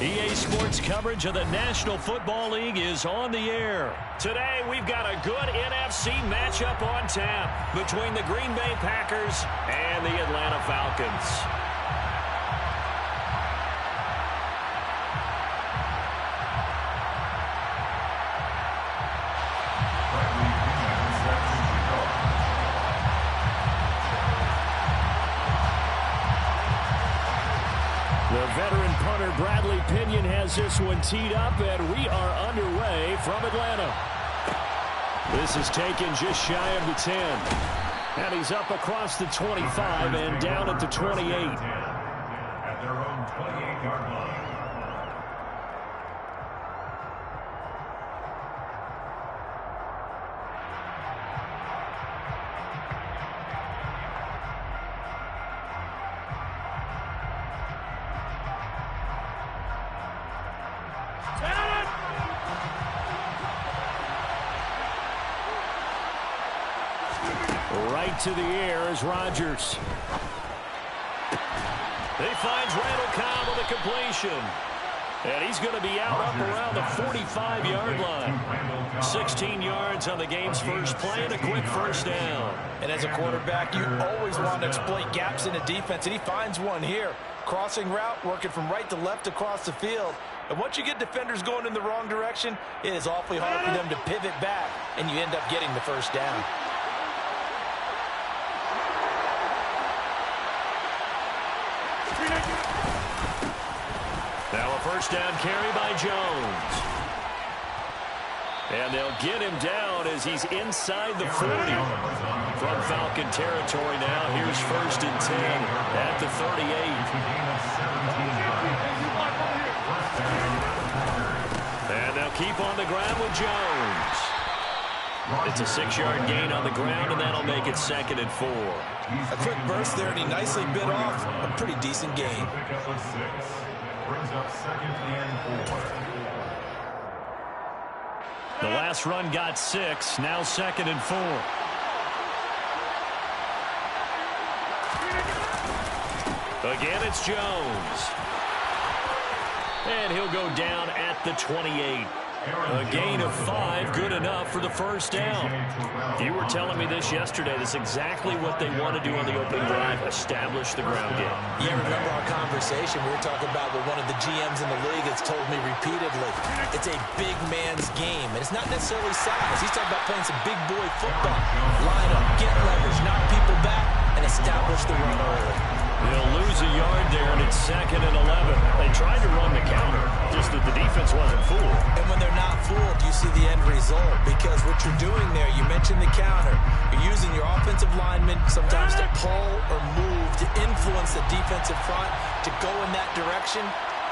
EA Sports coverage of the National Football League is on the air. Today, we've got a good NFC matchup on tap between the Green Bay Packers and the Atlanta Falcons. The veteran punter Bradley Pinion has this one teed up, and we are underway from Atlanta. This is taken just shy of the 10. And he's up across the 25 and down at the 28. At their own 28-yard line. Right to the air is Rodgers. He finds Randall Cobb on the completion. And he's going to be out up around the 45-yard line. 16 yards on the game's first play and a quick first down. And as a quarterback, you always want to exploit gaps in a defense, and he finds one here. Crossing route, working from right to left across the field. And once you get defenders going in the wrong direction, it is awfully hard for them to pivot back, and you end up getting the first down. Now a first down carry by Jones. And they'll get him down as he's inside the 40. From Falcon territory now, here's first and 10 at the 38. And they'll keep on the ground with Jones. It's a 6-yard gain on the ground, and that'll make it 2nd and 4. A quick burst there, and he nicely bit off a pretty decent gain. Brings up 2nd and 4. The last run got 6, now 2nd and 4. Again, it's Jones. And he'll go down at the 28. A gain of 5, good enough for the first down. You were telling me this yesterday. That's exactly what they want to do on the opening drive, establish the ground game. Yeah, remember our conversation. We were talking about what one of the GMs in the league has told me repeatedly. It's a big man's game, and it's not necessarily size. He's talking about playing some big boy football. Line up, get leverage, knock people back, and establish the run early. They'll lose a yard there, and it's 2nd and 11. They tried to run the counter, just that the defense wasn't fooled. And when they're not fooled, you see the end result. Because what you're doing there, you mentioned the counter. You're using your offensive linemen sometimes to pull or move, to influence the defensive front, to go in that direction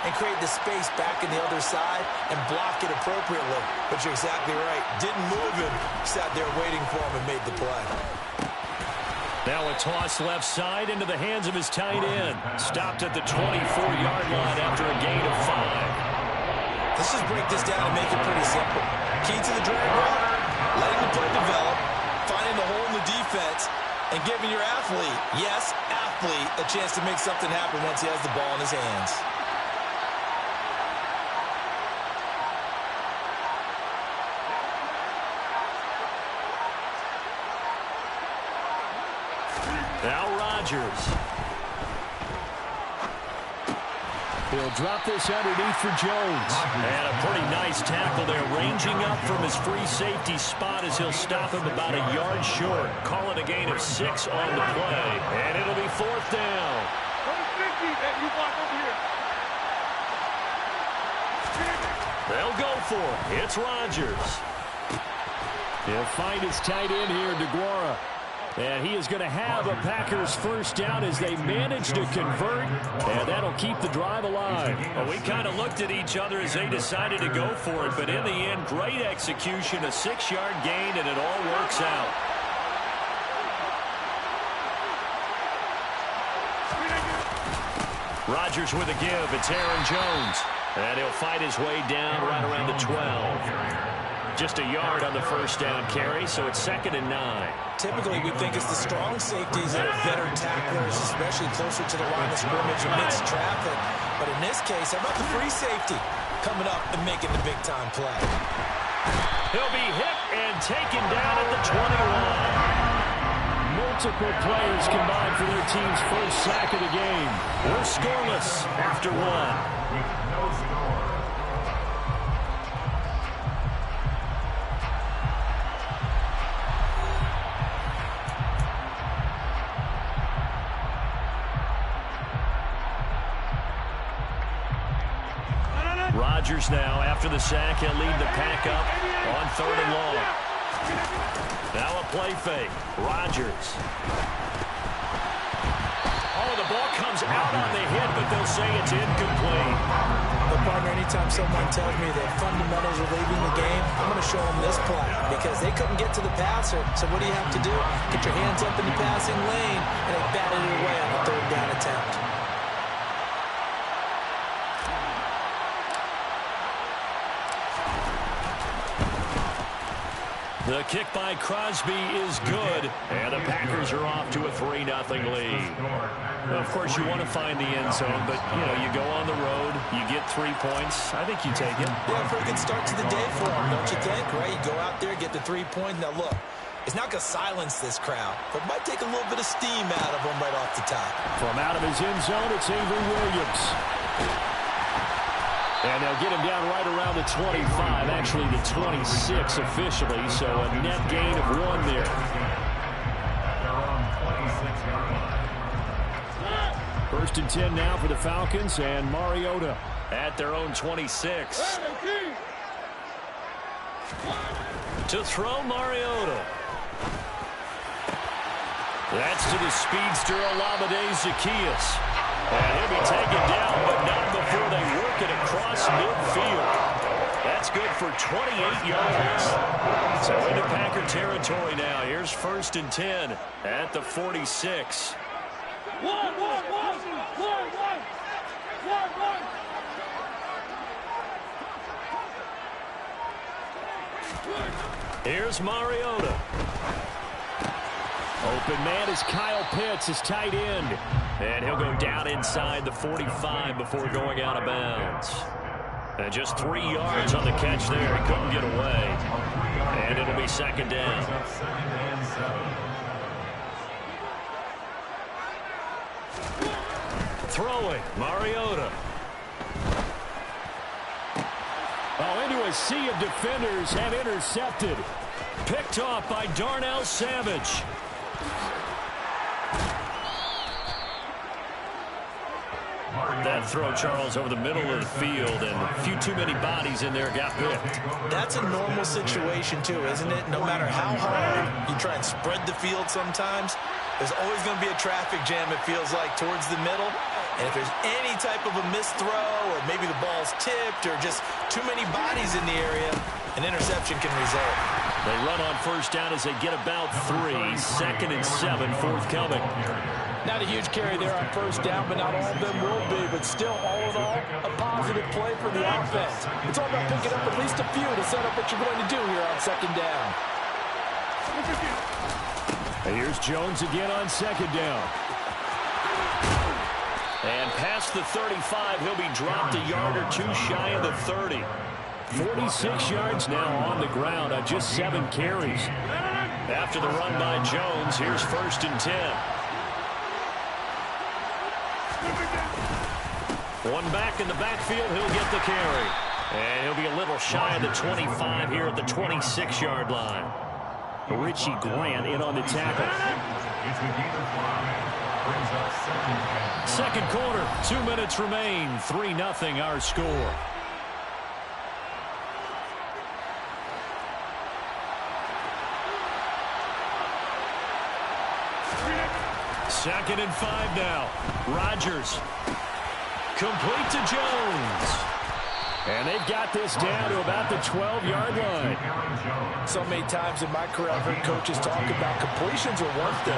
and create the space back in the other side and block it appropriately. But you're exactly right. Didn't move him. Sat there waiting for him and made the play. Now a toss left side into the hands of his tight end. Stopped at the 24-yard line after a gain of 5. Let's just break this down and make it pretty simple. Key to the drag route, letting the play develop, finding the hole in the defense, and giving your athlete, yes, athlete, a chance to make something happen once he has the ball in his hands. Now Rodgers. He'll drop this underneath for Jones. And a pretty nice tackle there, ranging up from his free safety spot as he'll stop him about a yard short. Call it a gain of 6 on the play. And it'll be 4th down. They'll go for it. It's Rodgers. He'll find his tight end here, DeGuara. And he is going to have a Packers first down as they manage to convert, and that'll keep the drive alive. Well, we kind of looked at each other as they decided to go for it, but in the end, great execution, a 6-yard gain, and it all works out. Rodgers with a give. It's Aaron Jones. And he'll fight his way down right around the 12. Just a yard on the first down carry, so it's 2nd and 9. Typically, we think it's the strong safeties that are better tacklers, especially closer to the line of scrimmage amidst traffic. But in this case, how about the free safety coming up and making the big-time play? He'll be hit and taken down at the 20-line. Multiple players combined for their team's first sack of the game. We're scoreless after one. With no score. Rodgers now, after the sack, he'll lead the pack up on 3rd and long. Now a play fake. Rodgers. Oh, the ball comes out on the hit, but they'll say it's incomplete. But, partner, anytime someone tells me that fundamentals are leaving the game, I'm going to show them this play because they couldn't get to the passer. So what do you have to do? Get your hands up in the passing lane, and they batted it away on the 3rd down attempt. The kick by Crosby is good, and the Packers are off to a 3-0 lead. Of course, you want to find the end zone, but, you know, you go on the road, you get 3 points. I think you take it. Yeah, pretty good start to the day for them, don't you think? Right? You go out there, get the 3 points. Now, look, it's not going to silence this crowd, but it might take a little bit of steam out of them right off the top. From out of his end zone, it's Avery Williams. And they'll get him down right around the 25, actually the 26 officially, so a net gain of 1 there. First and 10 now for the Falcons, and Mariota at their own 26. To throw Mariota. That's to the speedster Olamide Zaccheaus. And he'll be taken down, but not before they work it across midfield. That's good for 28 yards. So into Packer territory now. Here's 1st and 10 at the 46. Here's Mariota. Open man is Kyle Pitts, his tight end. And he'll go down inside the 45 before going out of bounds. And just 3 yards on the catch there. He couldn't get away. And it'll be 2nd down. Throwing, Mariota. Oh, into a sea of defenders have intercepted. Picked off by Darnell Savage. That throw, Charles, over the middle of the field, and a few too many bodies in there got picked. That's a normal situation, too, isn't it? No matter how hard you try and spread the field sometimes, there's always going to be a traffic jam, it feels like, towards the middle. And if there's any type of a missed throw, or maybe the ball's tipped, or just too many bodies in the area, an interception can result. They run on 1st down as they get about 3. 2nd and 7 forthcoming. Not a huge carry there on 1st down, but not all of them will be. But still, all in all, a positive play for the offense. It's all about picking up at least a few to set up what you're going to do here on 2nd down. And here's Jones again on 2nd down. And past the 35, he'll be dropped a yard or 2 shy of the 30. 46 yards now on the ground on just 7 carries. After the run by Jones, here's 1st and 10. One back in the backfield, he'll get the carry. And he'll be a little shy of the 25 here at the 26-yard line. Richie Grant in on the tackle. 2nd quarter, 2 minutes remain. 3-0 our score. Second and 5 now. Rodgers. Complete to Jones. And they've got this down to about the 12-yard line. So many times in my career, I've heard coaches talk about completions are one thing.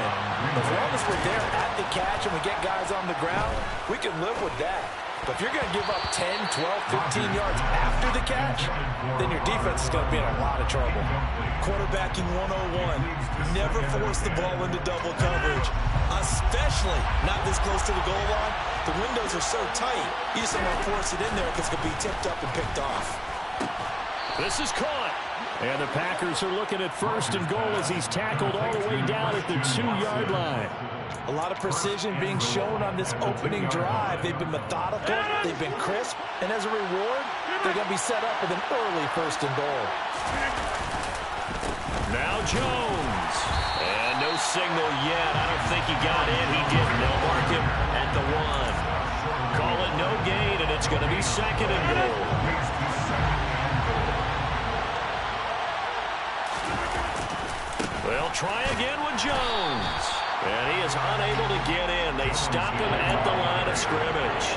As long as we're there at the catch and we get guys on the ground, we can live with that. But if you're going to give up 10, 12, 15 yards after the catch, then your defense is going to be in a lot of trouble. Quarterbacking 101. Never force the ball into double coverage, especially not this close to the goal line. the windows are so tight, you just don't want to force it in there because it could be tipped up and picked off. This is caught. And the Packers are looking at first and goal as he's tackled all the way down at the 2-yard line. A lot of precision being shown on this opening drive. They've been methodical, they've been crisp, and as a reward, they're going to be set up with an early first and goal. Now Jones. And no signal yet. I don't think he got in. He didn't. They'll mark him at the 1. Call it no gain, and it's going to be second and goal. They'll try again with Jones. And he is unable to get in. They stop him at the line of scrimmage.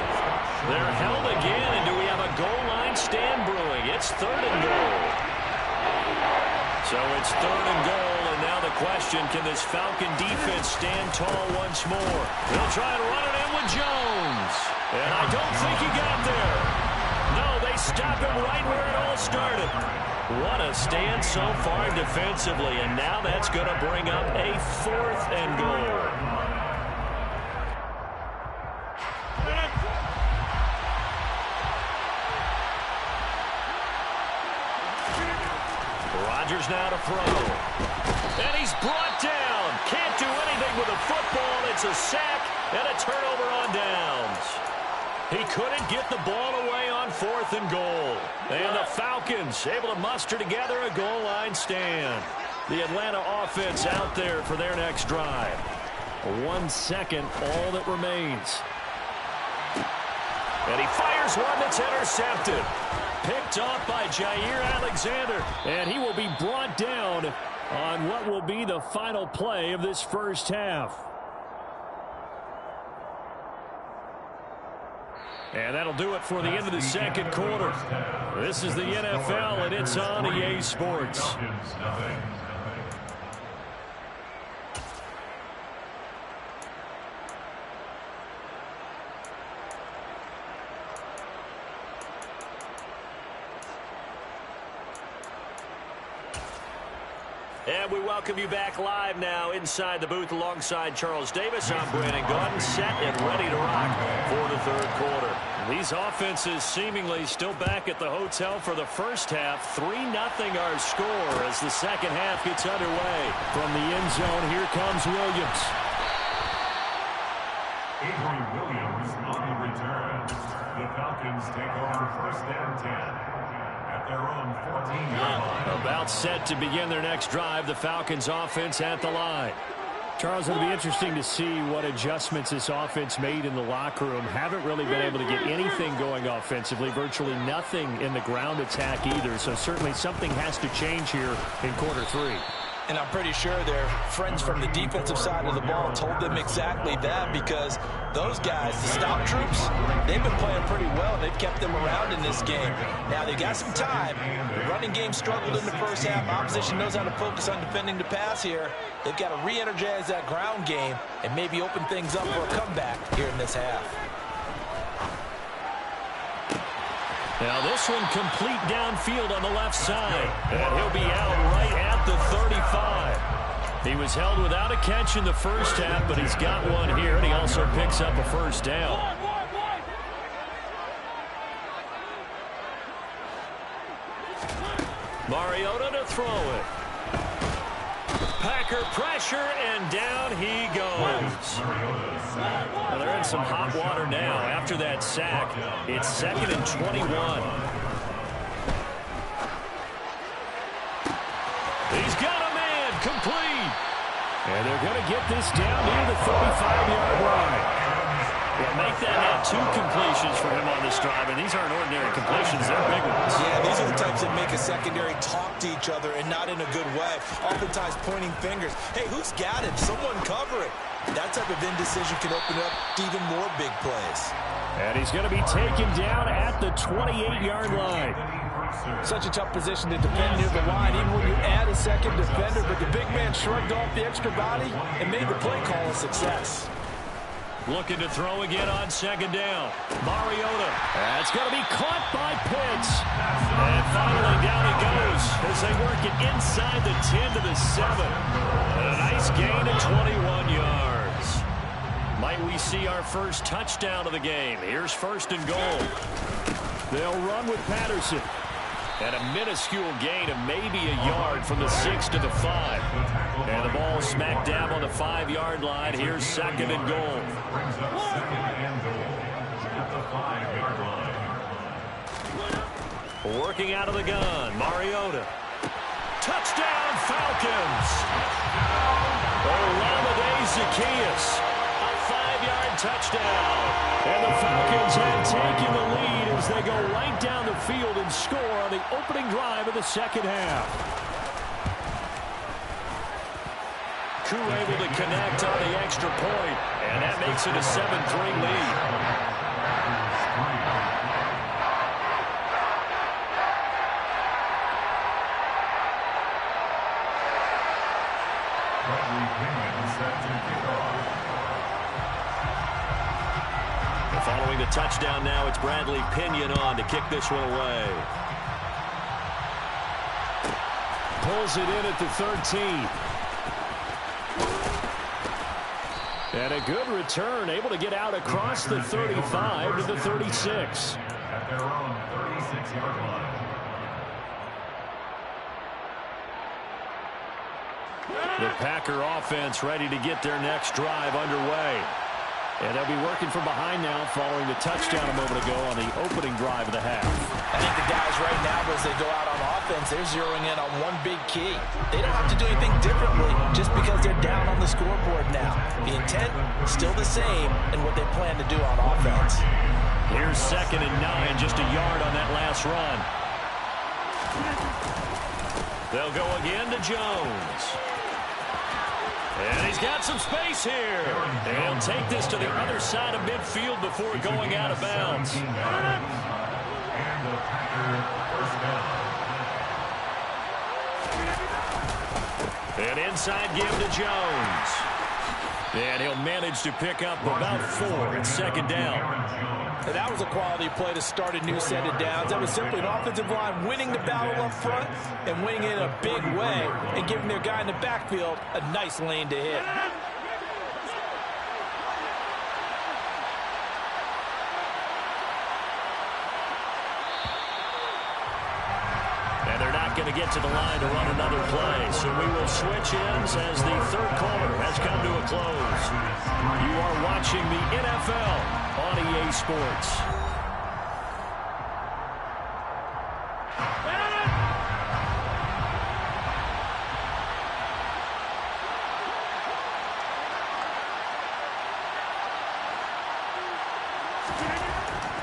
They're held again, and do we have a goal line stand brewing? It's third and goal. So it's third and goal, and now the question, can this Falcon defense stand tall once more? They'll try and run it in with Jones. And I don't think he got there. No, they stop him right where it all started. What a stand so far defensively, and now that's going to bring up a fourth and goal. Rodgers now to throw. And he's brought down. Can't do anything with the football. It's a sack and a turnover on downs. He couldn't get the ball away on fourth and goal. And the Falcons able to muster together a goal line stand. The Atlanta offense out there for their next drive. 1 second, all that remains. And he fires one that's intercepted. Picked off by Jair Alexander. And he will be brought down on what will be the final play of this first half. And that'll do it for the end of the second quarter. This is the NFL, and it's on EA Sports. And we welcome you back live now inside the booth alongside Charles Davis. I'm Brandon Gaudin, set and ready to rock for the third quarter. These offenses seemingly still back at the hotel for the first half. 3-0 our score as the second half gets underway. From the end zone, here comes Williams. Avery Williams on the return. The Falcons take over first and 10. Their own 14-yard line. About set to begin their next drive. The Falcons offense at the line. Charles, it'll be interesting to see what adjustments this offense made in the locker room. Haven't really been able to get anything going offensively. Virtually nothing in the ground attack either. So certainly something has to change here in quarter 3. And I'm pretty sure their friends from the defensive side of the ball told them exactly that, because those guys, the stop troops, they've been playing pretty well, and they've kept them around in this game. Now, they got some time. The running game struggled in the first half. Opposition knows how to focus on defending the pass here. They've got to re-energize that ground game and maybe open things up for a comeback here in this half. Now this one complete downfield on the left side. And he'll be out right at the 35. He was held without a catch in the first half, but he's got one here, and he also picks up a first down. Mariota to throw it. Packer pressure, and down he goes. Well, they're in some hot water now. After that sack, it's 2nd and 21. He's got a man, complete. And they're going to get this down near the 35-yard line. Well, make that now 2 completions for him on this drive, and these aren't ordinary completions. They're big ones. Yeah, these are the types that make a secondary talk to each other, and not in a good way. Oftentimes pointing fingers. Hey, who's got it? Someone cover it. That type of indecision can open up to even more big plays. And he's going to be taken down at the 28-yard line. Such a tough position to defend near the line, even when you add a second defender, but the big man shrugged off the extra body and made the play call a success. Looking to throw again on 2nd down. Mariota. That's going to be caught by Pitts. And finally down he goes as they work it inside the 10 to the 7. And a nice gain of 21 yards. Might we see our first touchdown of the game? Here's 1st and goal. They'll run with Patterson. And a minuscule gain of maybe a yard from the 6 to the 5. And the ball smack dab on the 5-yard line. Here's 2nd and goal. Brings up 2nd and goal at the 5-yard line. Working out of the gun, Mariota. Touchdown, Falcons! Olamide Zaccheaus. A 5-yard touchdown. And the Falcons have taken the lead as they go right down the field and score on the opening drive of the second half. Koo able to connect on the extra point, and that makes it a 7-3 lead. Following the touchdown now, it's Bradley Pinion on to kick this one away. Pulls it in at the 13. And a good return, able to get out across the 35 to the 36. At their own 36-yard line. The Packer offense ready to get their next drive underway. And they'll be working from behind now following the touchdown a moment ago on the opening drive of the half. I think the guys right now, as they go out on offense, they're zeroing in on one big key. They don't have to do anything differently just because they're down on the scoreboard now. The intent still the same in what they plan to do on offense. Here's 2nd and 9, just a yard on that last run. They'll go again to Jones. And he's got some space here. They'll take this to the other side of midfield before going out of bounds. And the Packer first down. An inside give to Jones. And he'll manage to pick up about 4 at 2nd down. And that was a quality play to start a new set of downs. That was simply an offensive line winning the battle up front and winning it in a big way and giving their guy in the backfield a nice lane to hit. And they're not going to get to the line to run another play. So we will switch ends as the third quarter has come to a close. You are watching the NFL on EA Sports.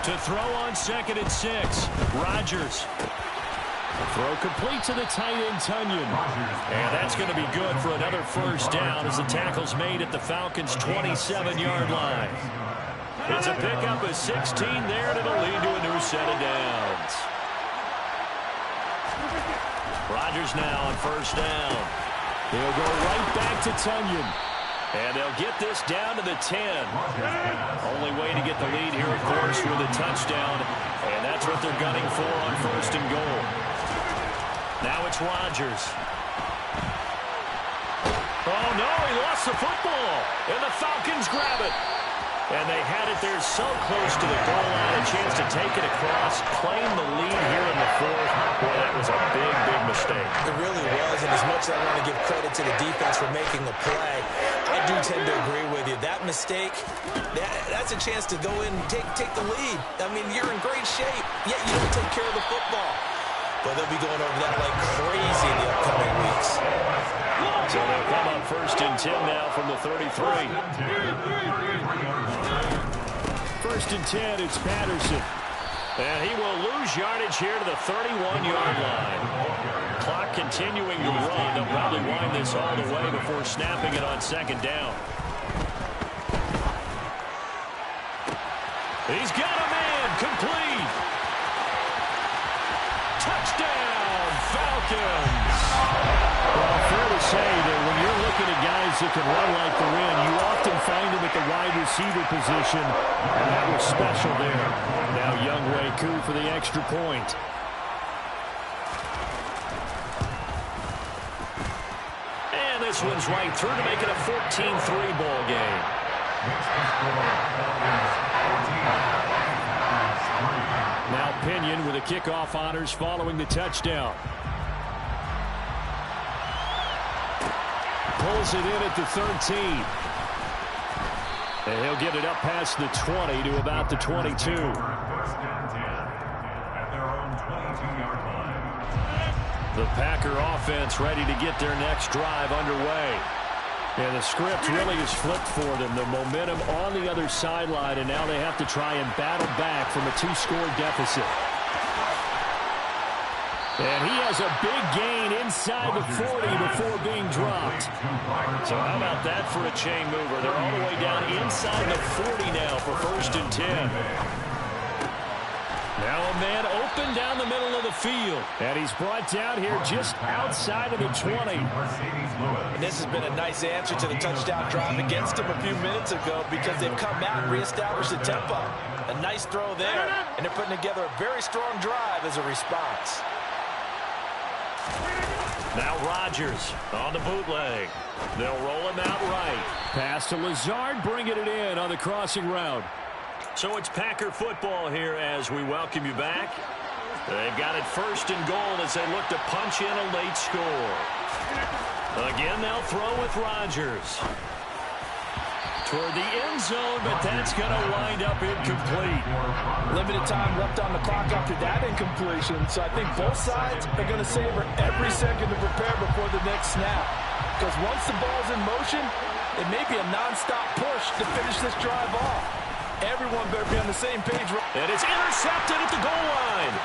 To throw on 2nd and 6, Rodgers. Throw complete to the tight end, Tunyon. And that's going to be good for another first down as the tackle's made at the Falcons' 27-yard line. It's a pickup of 16 there, and it'll lead to a new set of downs. Rodgers now on first down. He'll go right back to Tunyon. And they'll get this down to the 10. Only way to get the lead here, of course, with a touchdown. And that's what they're gunning for on 1st and goal. Now it's Rodgers. Oh, no, he lost the football. And the Falcons grab it. And they had it there so close to the goal line, a chance to take it across, claim the lead here in the 4th. Boy, that was a big, big mistake. It really was, and as much as I want to give credit to the defense for making the play, I do tend to agree with you. That mistake, that's a chance to go in and take the lead. I mean, you're in great shape, yet you don't take care of the football. But they'll be going over that like crazy in the upcoming weeks. So they'll come up 1st and 10 now from the 33. 1st and 10, it's Patterson. And he will lose yardage here to the 31-yard line. Clock continuing to run. They'll probably wind this all the way before snapping it on 2nd down. He's got a man complete. Touchdown, Falcons. Well, fair to say that when you're looking at guys that can run like the wind, you often find them at the wide receiver position, and that was special there. Now Younghoe Koo for the extra point. And this one's right through to make it a 14-3 ball game. Now Pinion with the kickoff honors following the touchdown. Pulls it in at the 13. And he'll get it up past the 20 to about the 22. First and 10 at their own 22-yard line. The Packer offense ready to get their next drive underway. And the script really is flipped for them. The momentum on the other sideline, and now they have to try and battle back from a 2-score deficit. And he has a big gain inside the 40 before being dropped. So how about that for a chain mover? They're all the way down inside the 40 now for 1st and 10. Now a man open down the middle of the field. And he's brought down here just outside of the 20. And this has been a nice answer to the touchdown drive against them a few minutes ago because they've come out and reestablished the tempo. A nice throw there, and they're putting together a very strong drive as a response. Now Rodgers on the bootleg. They'll roll him out right. Pass to Lazard, bringing it in on the crossing route. So it's Packer football here as we welcome you back. They've got it 1st and goal as they look to punch in a late score. Again, they'll throw with Rodgers. Toward the end zone, but that's going to wind up incomplete. Limited time left on the clock after that incompletion, so I think both sides are going to savor every second to prepare before the next snap. Because once the ball's in motion, it may be a nonstop push to finish this drive off. Everyone better be on the same page. And it's intercepted at the goal line.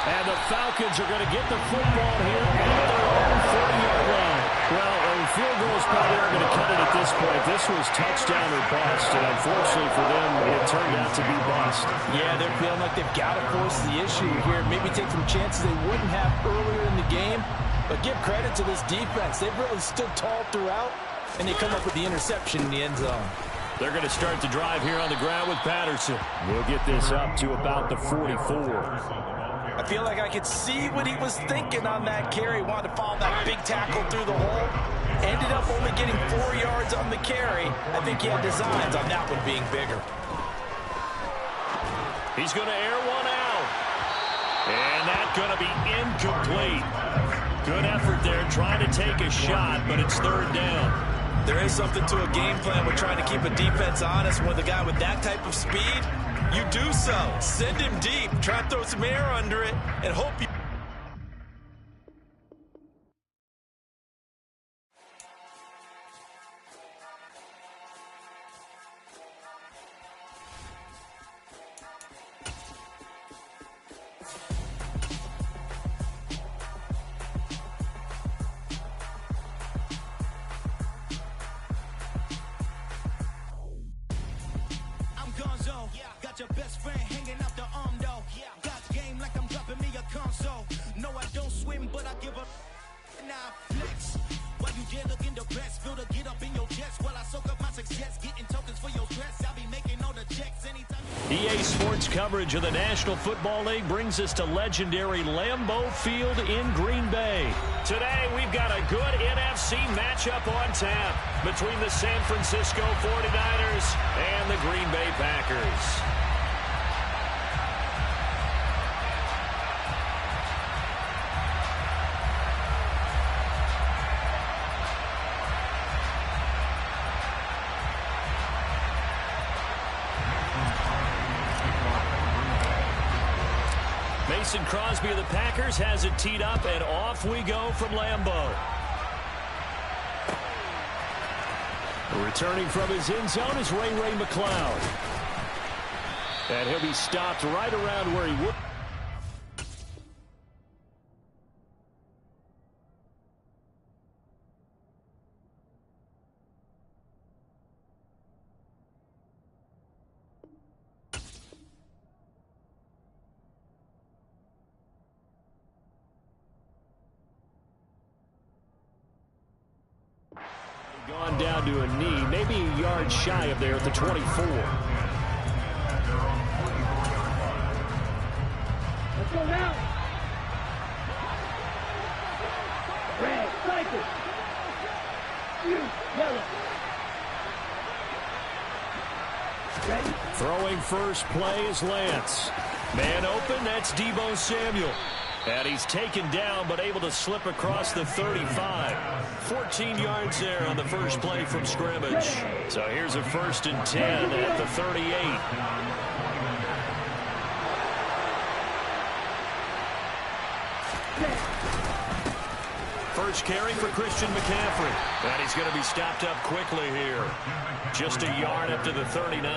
And the Falcons are going to get the football here at their own 40-yard line. Well, field goals probably aren't going to cut it at this point. This was touchdown or bust, and unfortunately for them, it turned out to be bust. Yeah, they're feeling like they've got to force the issue here. Maybe take some chances they wouldn't have earlier in the game. But give credit to this defense. They've really stood tall throughout, and they come up with the interception in the end zone. They're going to start the drive here on the ground with Patterson. We'll get this up to about the 44. I feel like I could see what he was thinking on that carry. Wanted to follow that big tackle through the hole. Ended up only getting 4 yards on the carry. I think he had designs on that one being bigger. He's going to air one out. And that's going to be incomplete. Good effort there trying to take a shot, but it's 3rd down. There is something to a game plan with trying to keep a defense honest. With a guy with that type of speed, you do so. Send him deep. Try to throw some air under it and hope you... Got your best friend hanging out the arm though. Got game like I'm dropping me a console. No, I don't swim, but I give up. Now flex. While you there looking the best, feel the get up in your chest. While I soak up my success, getting tokens for your dress. I'll be making all the checks anytime. EA Sports coverage of the National Football League brings us to legendary Lambeau Field in Green Bay. Today, we've got a good NFC matchup on tap between the San Francisco 49ers and the Green Bay Packers. Mason Crosby of the Packers has it teed up, and off we go from Lambeau. Returning from his end zone is Ray McCloud. And he'll be stopped right around where he would. Gone down to a knee, maybe a yard shy of there at the 24. Let's go now. Red, strike it. Throwing first play is Lance. Man open, that's Deebo Samuel. And he's taken down, but able to slip across the 35. 14 yards there on the first play from scrimmage. So here's a 1st and 10 at the 38. First carry for Christian McCaffrey. And he's going to be stopped up quickly here. Just a yard up to the 39.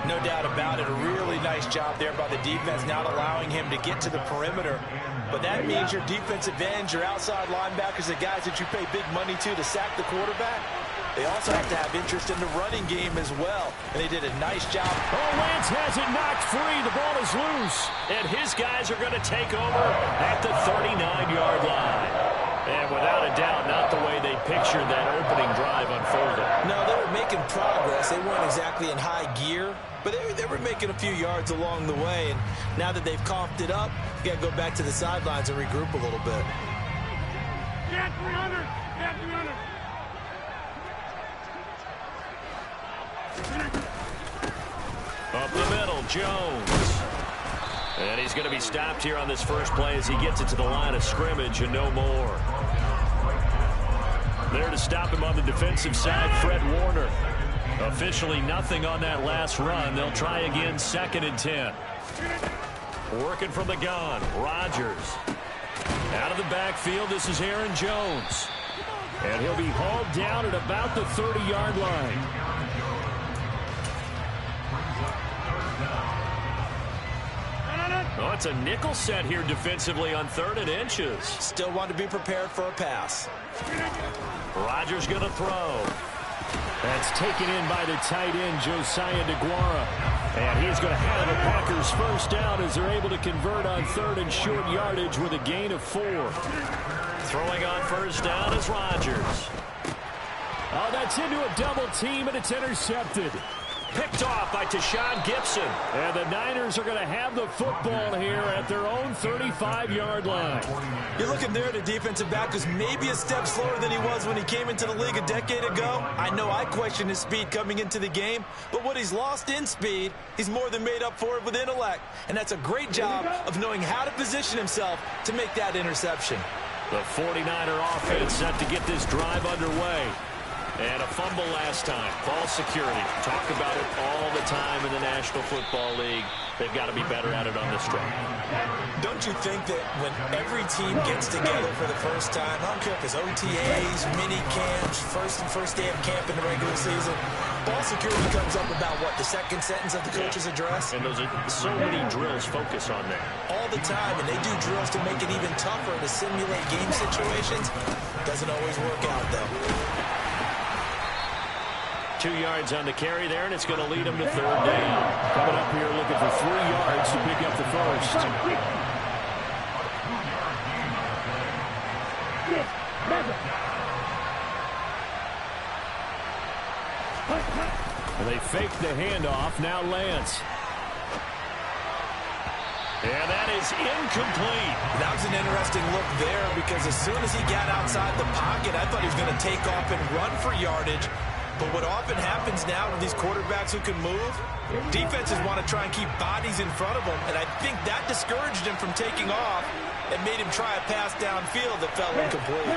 No doubt about it. A really nice job there by the defense, not allowing him to get to the perimeter. But that means your defensive ends, your outside linebackers, the guys that you pay big money to sack the quarterback, they also have to have interest in the running game as well. And they did a nice job. Oh, Lance has it knocked free. The ball is loose. And his guys are going to take over at the 39-yard line. And without a doubt, not the way they pictured that opening drive unfolding. No, they were making progress. They weren't exactly in high gear, but they were making a few yards along the way. And now that they've coughed it up, you got to go back to the sidelines and regroup a little bit. Get 300! Get 300! Up the middle, Jones. And he's going to be stopped here on this first play as he gets it to the line of scrimmage and no more. There to stop him on the defensive side, Fred Warner. Officially nothing on that last run. They'll try again, 2nd and 10. Working from the gun, Rodgers. Out of the backfield, this is Aaron Jones. And he'll be hauled down at about the 30-yard line. Oh, it's a nickel set here defensively on 3rd and inches. Still want to be prepared for a pass. Rodgers going to throw. That's taken in by the tight end, Josiah DeGuara. And he's going to have a Packers first down as they're able to convert on 3rd and short yardage with a gain of 4. Throwing on first down is Rodgers. Oh, that's into a double team, and it's intercepted. Picked off by Tashawn Gibson. And the Niners are going to have the football here at their own 35-yard line. You're looking there at a defensive back who's maybe a step slower than he was when he came into the league a decade ago. I know I questioned his speed coming into the game, but what he's lost in speed, he's more than made up for it with intellect. And that's a great job of knowing how to position himself to make that interception. The 49er offense set to get this drive underway. And a fumble last time. Ball security. Talk about it all the time in the National Football League. They've got to be better at it on this drive. Don't you think that when every team gets together for the first time, I don't care if it's OTAs, mini camps, first day of camp in the regular season, ball security comes up about what, the second sentence of the coach's address? And those are so many drills focus on that. All the time, and they do drills to make it even tougher to simulate game situations. Doesn't always work out, though. 2 yards on the carry there, and it's going to lead him to 3rd down. Coming up here looking for 3 yards to pick up the first. And they fake the handoff. Now Lance. And that is incomplete. That was an interesting look there because as soon as he got outside the pocket, I thought he was going to take off and run for yardage. But what often happens now with these quarterbacks who can move, defenses want to try and keep bodies in front of them, and I think that discouraged him from taking off and made him try a pass downfield that fell incomplete.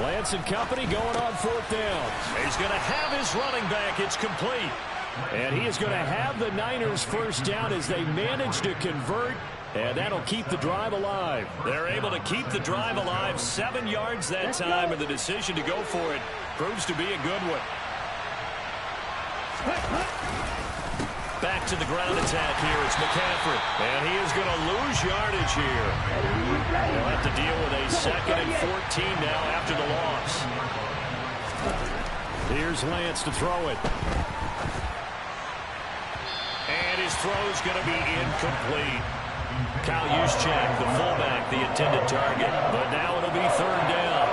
Lance and company going on 4th down. He's going to have his running back. It's complete. And he is going to have the Niners first down as they manage to convert. And that'll keep the drive alive. They're able to keep the drive alive. 7 yards that time, and the decision to go for it proves to be a good one. Back to the ground attack here. It's McCaffrey. And he is going to lose yardage here. They'll have to deal with a 2nd and 14 now after the loss. Here's Lance to throw it. And his throw's going to be incomplete. Kyle Juszczyk, the fullback, the intended target. But now it'll be 3rd down.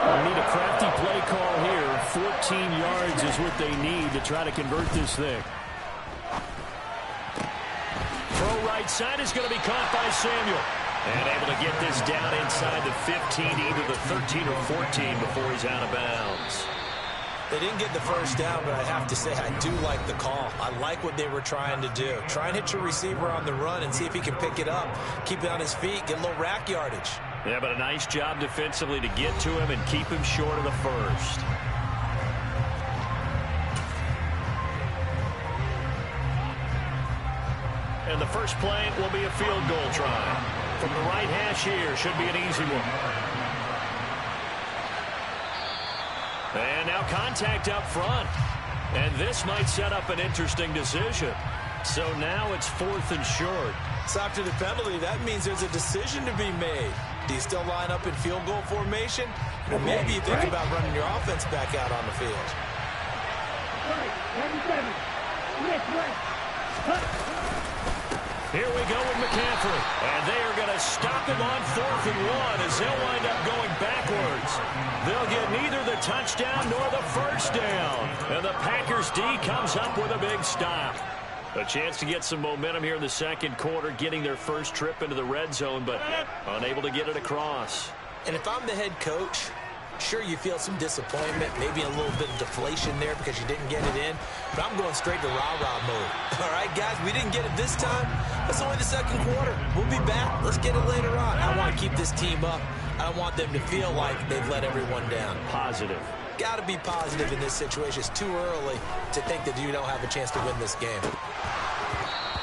We need a crafty play call here. 14 yards is what they need to try to convert this thing. Throw right side is going to be caught by Samuel. And able to get this down inside the 15 to either the 13 or 14 before he's out of bounds. They didn't get the first down, but I have to say I do like the call. I like what they were trying to do. Try and hit your receiver on the run and see if he can pick it up, keep it on his feet, get a little rack yardage. Yeah, but a nice job defensively to get to him and keep him short of the first. And the first play will be a field goal try. From the right hash here, should be an easy one. And now contact up front. And this might set up an interesting decision. So now it's 4th and short. So after the penalty, that means there's a decision to be made. Do you still line up in field goal formation? Or maybe you think about running your offense back out on the field. Here we go with McCaffrey. And they are going to stop him on 4th and 1 as they'll wind up going backwards. They'll get neither the touchdown nor the first down. And the Packers D comes up with a big stop. A chance to get some momentum here in the second quarter, getting their first trip into the red zone, but unable to get it across. And if I'm the head coach, sure, you feel some disappointment, maybe a little bit of deflation there because you didn't get it in, but I'm going straight to rah-rah mode. All right, guys, we didn't get it this time. It's only the second quarter. We'll be back. Let's get it later on. I want to keep this team up. I don't want them to feel like they've let everyone down. Positive. Got to be positive in this situation. It's too early to think that you don't have a chance to win this game.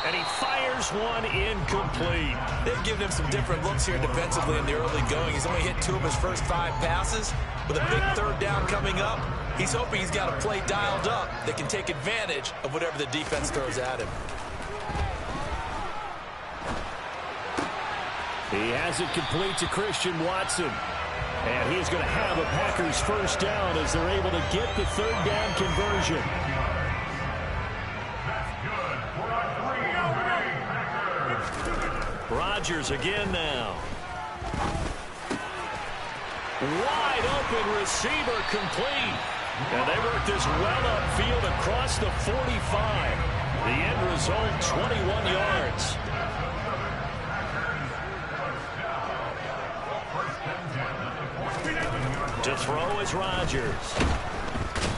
And he fires one incomplete. They've given him some different looks here defensively in the early going. He's only hit 2 of his first 5 passes. With a big 3rd down coming up, he's hoping he's got a play dialed up that can take advantage of whatever the defense throws at him. He has it complete to Christian Watson. And he is going to have a Packers first down as they're able to get the 3rd down conversion. Rodgers again now. Wide open receiver complete. And they work this well upfield across the 45. The end result, 21 yards. To throw is Rodgers.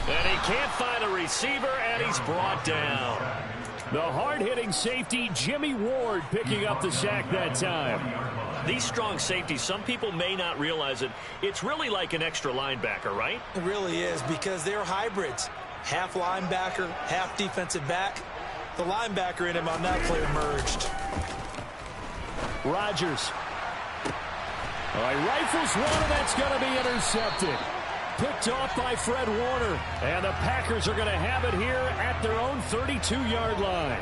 And he can't find a receiver, and he's brought down. The hard-hitting safety, Jimmy Ward, picking up the sack that time. These strong safeties, some people may not realize it. It's really like an extra linebacker, right? It really is, because they're hybrids. Half linebacker, half defensive back. The linebacker in him on that play emerged. Rodgers. All right, rifles one, and that's going to be intercepted. Picked off by Fred Warner. And the Packers are going to have it here at their own 32-yard line.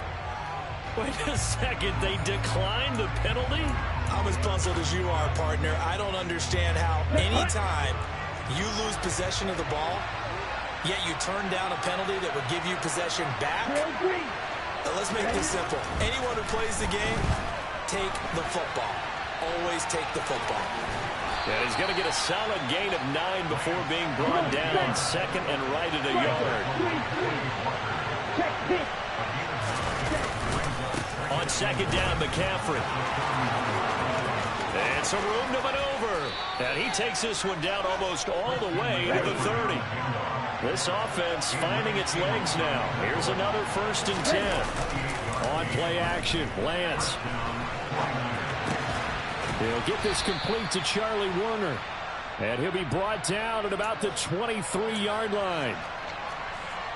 Wait a second, they declined the penalty? I'm as puzzled as you are, partner. I don't understand how anytime you lose possession of the ball, yet you turn down a penalty that would give you possession back. Now, let's make this simple. Anyone who plays the game, take the football. Always take the football. And he's going to get a solid gain of 9 before being brought down second and right at a yard. On second down, McCaffrey. And some room to maneuver. And he takes this one down almost all the way to the 30. This offense finding its legs now. Here's another 1st and 10. On play action, Lance. He'll get this complete to Charlie Warner. And he'll be brought down at about the 23-yard line.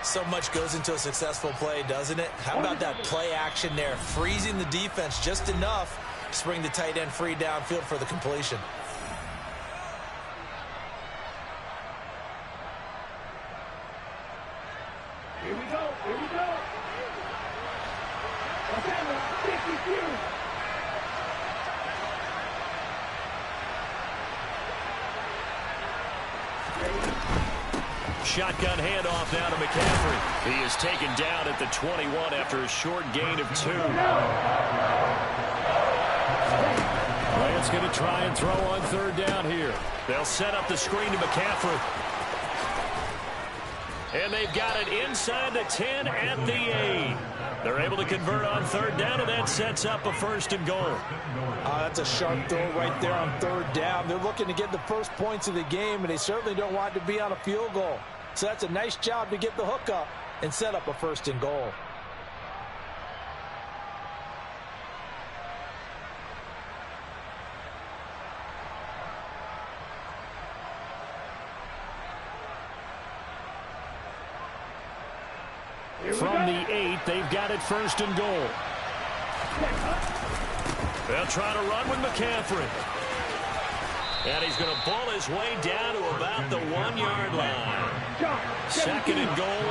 So much goes into a successful play, doesn't it? How about that play action there? Freezing the defense just enough to bring the tight end free downfield for the completion. Here we go. Here we go. Okay, 52. Shotgun handoff now to McCaffrey. He is taken down at the 21 after a short gain of 2. Lance going to try and throw on 3rd down here. They'll set up the screen to McCaffrey. And they've got it inside the 10 at the 8. They're able to convert on third down, and that sets up a 1st and goal. That's a sharp throw right there on third down. They're looking to get the first points of the game, and they certainly don't want to be on a field goal. So that's a nice job to get the hook up and set up a 1st and goal. From the 8, they've got it 1st and goal. They'll try to run with McCaffrey. And he's going to ball his way down to about the 1-yard line. 2nd and goal.